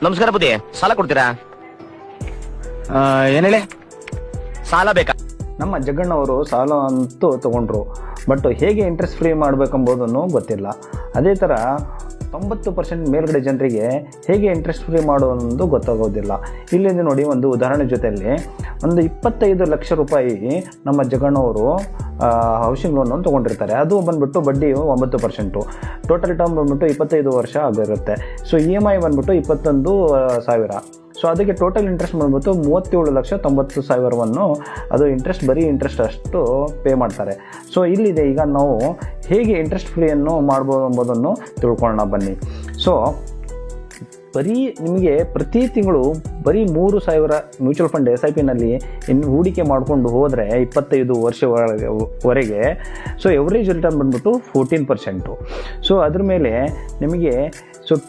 ನಮಸ್ಕಾರ ಬುದ್ಧಿ, ಸಾಲ ಕೊಡ್ತೀರಾ? ಏನ್ ಹೇಳಿ? ಸಾಲ ಬೇಕಾ? ನಮ್ಮ ಜಗ್ಗಣ್ಣವರು ಸಾಲ ಅಂತೂ ತಗೊಂಡ್ರು, ಬಟ್ ಹೇಗೆ ಇಂಟ್ರೆಸ್ಟ್ ಫ್ರೀ ಮಾಡಬೇಕೆಂಬುದನ್ನು ಗೊತ್ತಿಲ್ಲ. ಅದೇ ಥರ 90% ಮೇಲ್ಗಡೆ ಜನರಿಗೆ ಹೇಗೆ ಇಂಟ್ರೆಸ್ಟ್ ಫ್ರೀ ಮಾಡೋದು ಗೊತ್ತಾಗೋದಿಲ್ಲ. ಇಲ್ಲಿಂದ ನೋಡಿ, ಒಂದು ಉದಾಹರಣೆ ಜೊತೆಯಲ್ಲಿ ಒಂದು 25 ಲಕ್ಷ ರೂಪಾಯಿ ನಮ್ಮ ಜಗಣ್ಣವರು ಹೌಸಿಂಗ್ ಲೋನನ್ನು ತೊಗೊಂಡಿರ್ತಾರೆ. ಅದು ಬಂದ್ಬಿಟ್ಟು ಬಡ್ಡಿ 9%, ಟೋಟಲ್ ಟರ್ಮ್ ಬಂದ್ಬಿಟ್ಟು 25 ವರ್ಷ ಆಗಿರುತ್ತೆ. ಸೊ EMI ಬಂದ್ಬಿಟ್ಟು 21,000. ಸೊ ಅದಕ್ಕೆ ಟೋಟಲ್ ಇಂಟ್ರೆಸ್ಟ್ ಬಂದ್ಬಿಟ್ಟು 37,90,000ವನ್ನು ಅದು ಇಂಟ್ರೆಸ್ಟ್, ಬರೀ ಇಂಟ್ರೆಸ್ಟ್ ಅಷ್ಟು ಪೇ ಮಾಡ್ತಾರೆ. ಸೊ ಇಲ್ಲಿದೆ, ಈಗ ನಾವು ಹೇಗೆ ಇಂಟ್ರೆಸ್ಟ್ ಫ್ರೀಯನ್ನು ಮಾಡ್ಬೋದು ಎಂಬುದನ್ನು ತಿಳ್ಕೊಳ್ಳೋಣ ಬನ್ನಿ. ಸೊ ಬರೀ ನಿಮಗೆ ಪ್ರತಿ ತಿಂಗಳು ಬರೀ 3,000 ಮ್ಯೂಚುವಲ್ ಫಂಡ್ SIPನಲ್ಲಿ ಹೂಡಿಕೆ ಮಾಡಿಕೊಂಡು ಹೋದರೆ 25 ವರ್ಷವರೆಗೆ, ಸೊ ಎವ್ರೇಜ್ ರಿಟರ್ನ್ ಬಂದ್ಬಿಟ್ಟು 14%. ಸೊ ಅದ್ರ ಮೇಲೆ ನಿಮಗೆ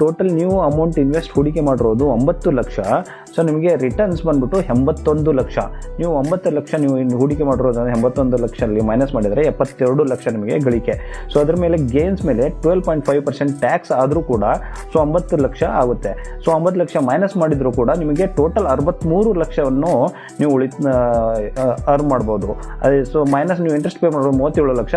ಟೋಟಲ್ ನೀವು ಅಮೌಂಟ್ ಹೂಡಿಕೆ ಮಾಡಿರೋದು 9 ಲಕ್ಷ. ಸೊ ನಿಮಗೆ ರಿಟರ್ನ್ಸ್ ಬಂದ್ಬಿಟ್ಟು 81 ಲಕ್ಷ. ನೀವು 9 ಲಕ್ಷ ನೀವು ಹೂಡಿಕೆ ಮಾಡಿರೋದು 81 ಲಕ್ಷದಲ್ಲಿ ಮೈನಸ್ ಮಾಡಿದರೆ 72 ಲಕ್ಷ ನಿಮಗೆ ಗಳಿಕೆ. ಸೊ ಅದ್ರ ಮೇಲೆ ಗೇನ್ಸ್ ಮೇಲೆ 12.5% ಟ್ಯಾಕ್ಸ್ ಆದರೂ ಕೂಡ 9 ಲಕ್ಷ ಆಗುತ್ತೆ. ಸೊ 9 ಲಕ್ಷ ಮೈನಸ್ ಮಾಡಿದರೂ ಕೂಡ ನಿಮಗೆ ಟೋಟಲ್ 63 ಲಕ್ಷವನ್ನು ನೀವು ಅರ್ನ್ ಮಾಡ್ಬೋದು. ಅದೇ ಮೈನಸ್ ನೀವು ಇಂಟ್ರೆಸ್ಟ್ ಪೇ ಮಾಡೋದು 37 ಲಕ್ಷ,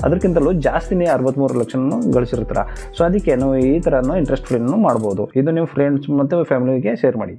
ಅದಕ್ಕಿಂತಲೂ ಜಾಸ್ತಿನೇ 63 ಲಕ್ಷವನ್ನು ಗಳಿಸಿರ್ತೀರ. ಸೊ ಅದಕ್ಕೆ ನಾವು ಈ ಥರ ಇಂಟ್ರೆಸ್ಟ್ ಫ್ರೀಯನ್ನು ಮಾಡ್ಬೋದು. ಇದು ನೀವು ಫ್ರೆಂಡ್ಸ್ ಮತ್ತು ಫ್ಯಾಮಿಲಿಗೆ ಶೇರ್ ಮಾಡಿ.